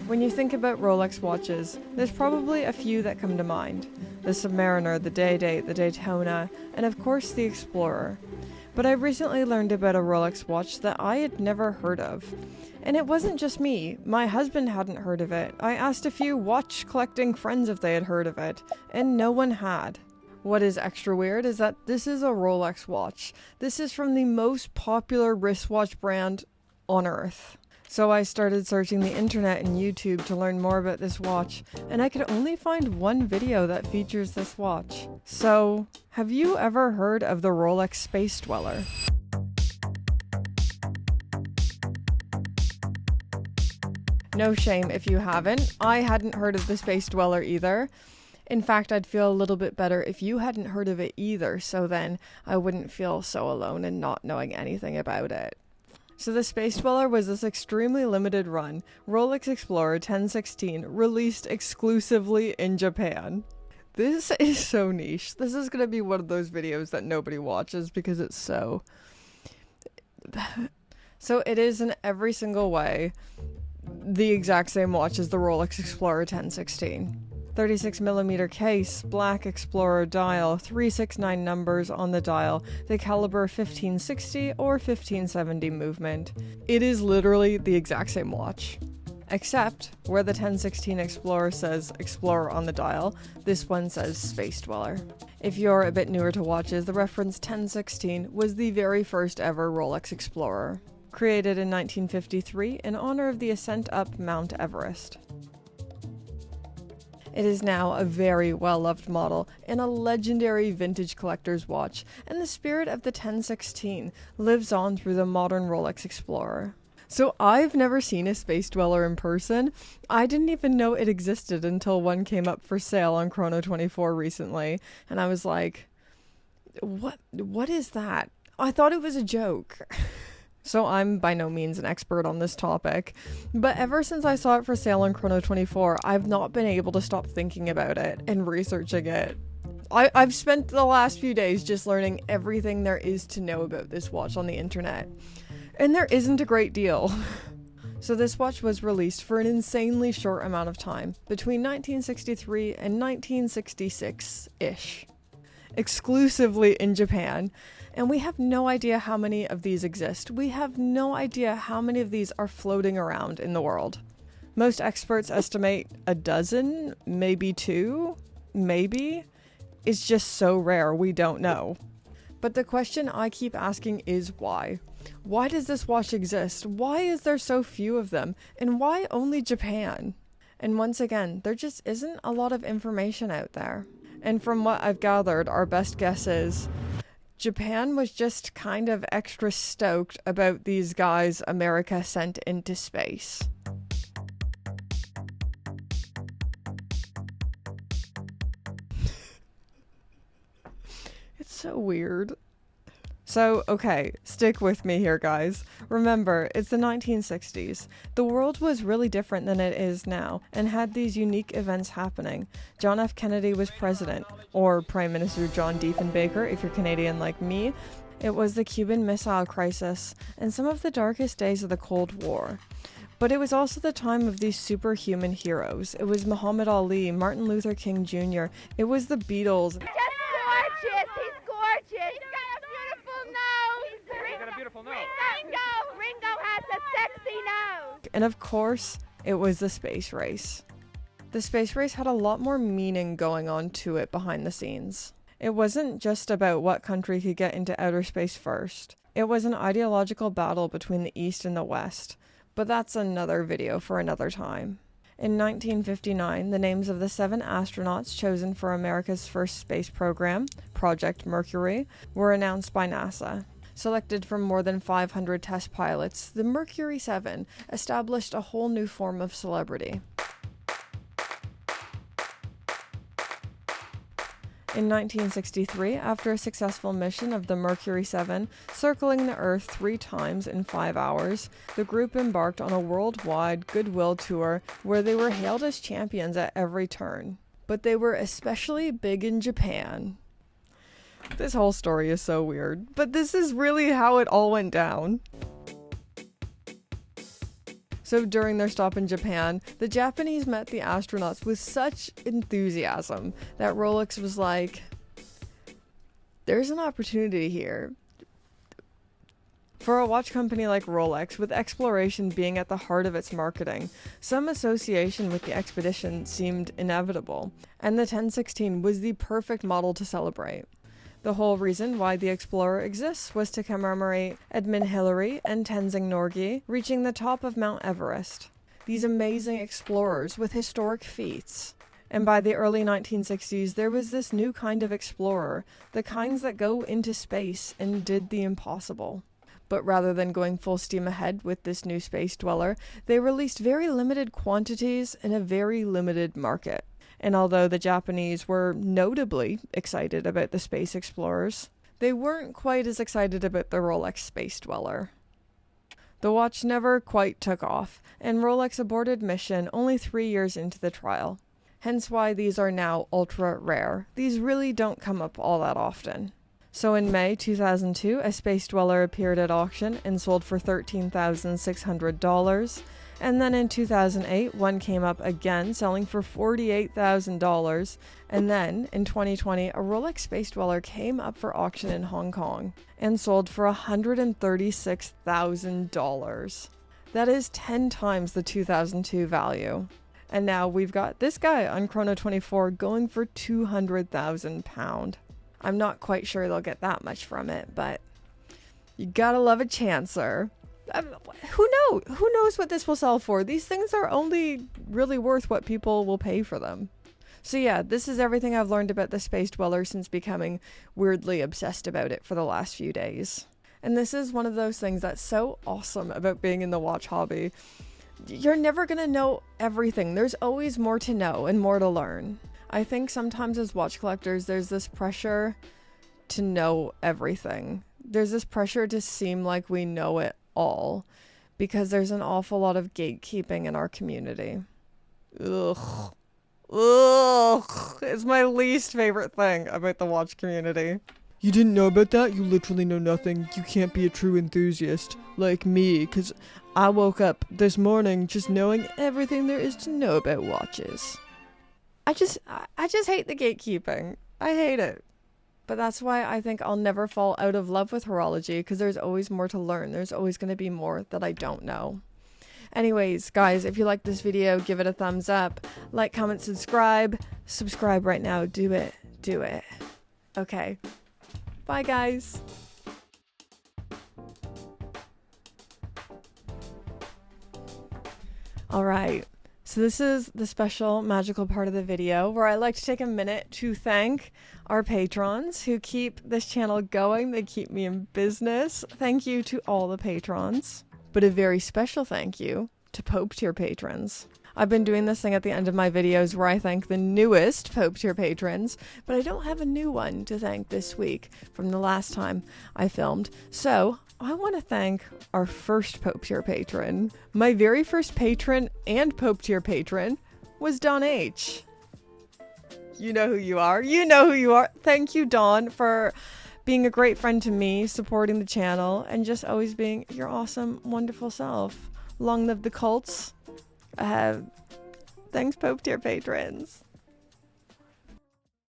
When you think about Rolex watches, there's probably a few that come to mind. The Submariner, the Day-Date, the Daytona, and of course the Explorer. But I recently learned about a Rolex watch that I had never heard of. And it wasn't just me. My husband hadn't heard of it. I asked a few watch collecting friends if they had heard of it, and no one had. What is extra weird is that this is a Rolex watch. This is from the most popular wristwatch brand on earth. So I started searching the internet and YouTube to learn more about this watch, and I could only find one video that features this watch. So, have you ever heard of the Rolex Space Dweller? No shame if you haven't. I hadn't heard of the Space Dweller either. In fact, I'd feel a little bit better if you hadn't heard of it either, so then I wouldn't feel so alone in not knowing anything about it. So the Space Dweller was this extremely limited run Rolex Explorer 1016 released exclusively in Japan. This is so niche. This is going to be one of those videos that nobody watches because it's so... So it is in every single way the exact same watch as the Rolex Explorer 1016. 36mm case, black Explorer dial, 369 numbers on the dial, the caliber 1560 or 1570 movement. It is literally the exact same watch. Except, where the 1016 Explorer says Explorer on the dial, this one says Space Dweller. If you're a bit newer to watches, the reference 1016 was the very first ever Rolex Explorer, created in 1953 in honor of the ascent up Mount Everest. It is now a very well-loved model and a legendary vintage collector's watch, and the spirit of the 1016 lives on through the modern Rolex Explorer. So I've never seen a Space Dweller in person. I didn't even know it existed until one came up for sale on Chrono24 recently, and I was like, what is that? I thought it was a joke. So I'm by no means an expert on this topic, but ever since I saw it for sale on Chrono24, I've not been able to stop thinking about it and researching it. I've spent the last few days just learning everything there is to know about this watch on the internet, and there isn't a great deal. So this watch was released for an insanely short amount of time, between 1963 and 1966-ish, exclusively in Japan. And we have no idea how many of these exist. We have no idea how many of these are floating around in the world. Most experts estimate a dozen, maybe two, maybe. It's just so rare, we don't know. But the question I keep asking is why? Why does this watch exist? Why is there so few of them? And why only Japan? And once again, there just isn't a lot of information out there. And from what I've gathered, our best guess is Japan was just kind of extra stoked about these guys America sent into space. It's so weird. So, okay, stick with me here, guys. Remember, it's the 1960s. The world was really different than it is now, and had these unique events happening. John F. Kennedy was president, or Prime Minister John Diefenbaker, if you're Canadian like me. It was the Cuban Missile Crisis, and some of the darkest days of the Cold War. But it was also the time of these superhuman heroes. It was Muhammad Ali, Martin Luther King Jr., it was the Beatles. Just gorgeous, he's gorgeous. Ringo has a sexy nose. And of course, it was the space race. The space race had a lot more meaning going on to it behind the scenes. It wasn't just about what country could get into outer space first. It was an ideological battle between the East and the West. But that's another video for another time. In 1959, the names of the 7 astronauts chosen for America's first space program, Project Mercury, were announced by NASA. Selected from more than 500 test pilots, the Mercury 7 established a whole new form of celebrity. In 1963, after a successful mission of the Mercury 7 circling the Earth 3 times in 5 hours, the group embarked on a worldwide goodwill tour where they were hailed as champions at every turn. But they were especially big in Japan. This whole story is so weird, but this is really how it all went down. So during their stop in Japan, the Japanese met the astronauts with such enthusiasm that Rolex was like, there's an opportunity here. For a watch company like Rolex, with exploration being at the heart of its marketing, some association with the expedition seemed inevitable, and the 1016 was the perfect model to celebrate. The whole reason why the Explorer exists was to commemorate Edmund Hillary and Tenzing Norgay reaching the top of Mount Everest. These amazing explorers with historic feats. And by the early 1960s, there was this new kind of explorer, the kinds that go into space and did the impossible. But rather than going full steam ahead with this new space dweller, they released very limited quantities in a very limited market. And although the Japanese were notably excited about the space explorers, they weren't quite as excited about the Rolex space dweller. The watch never quite took off, and Rolex aborted mission only 3 years into the trial. Hence why these are now ultra rare. These really don't come up all that often. So in May 2002, a space dweller appeared at auction and sold for $13,600. And then in 2008, one came up again, selling for $48,000. And then in 2020, a Rolex space dweller came up for auction in Hong Kong and sold for $136,000. That is 10 times the 2002 value. And now we've got this guy on Chrono 24 going for £200,000. I'm not quite sure they'll get that much from it, but you gotta love a chancer. Who knows what this will sell for? These things are only really worth what people will pay for them. So yeah, this is everything I've learned about the space dweller since becoming weirdly obsessed about it for the last few days. And this is one of those things that's so awesome about being in the watch hobby. You're never gonna know everything. There's always more to know and more to learn. I think sometimes as watch collectors, there's this pressure to know everything. There's this pressure to seem like we know it all because there's an awful lot of gatekeeping in our community. Ugh. It's my least favorite thing about the watch community. You didn't know about that? You literally know nothing. You can't be a true enthusiast like me, because I woke up this morning just knowing everything there is to know about watches. I just hate the gatekeeping. I hate it. But that's why I think I'll never fall out of love with horology, because there's always more to learn. There's always going to be more that I don't know. Anyways, guys, if you like this video, give it a thumbs up. Like, comment, subscribe. Subscribe right now. Do it. Do it. Okay. Bye, guys. All right. So this is the special magical part of the video where I like to take a minute to thank our patrons who keep this channel going. They keep me in business. Thank you to all the patrons, but a very special thank you to Pope tier patrons. I've been doing this thing at the end of my videos where I thank the newest Pope tier patrons, but I don't have a new one to thank this week from the last time I filmed. So I want to thank our first Pope tier patron. My very first patron and Pope tier patron was Dawn H. You know who you are. You know who you are. Thank you, Dawn, for being a great friend to me, supporting the channel, and just always being your awesome, wonderful self. Long live the cults. Thanks, Pope tier patrons.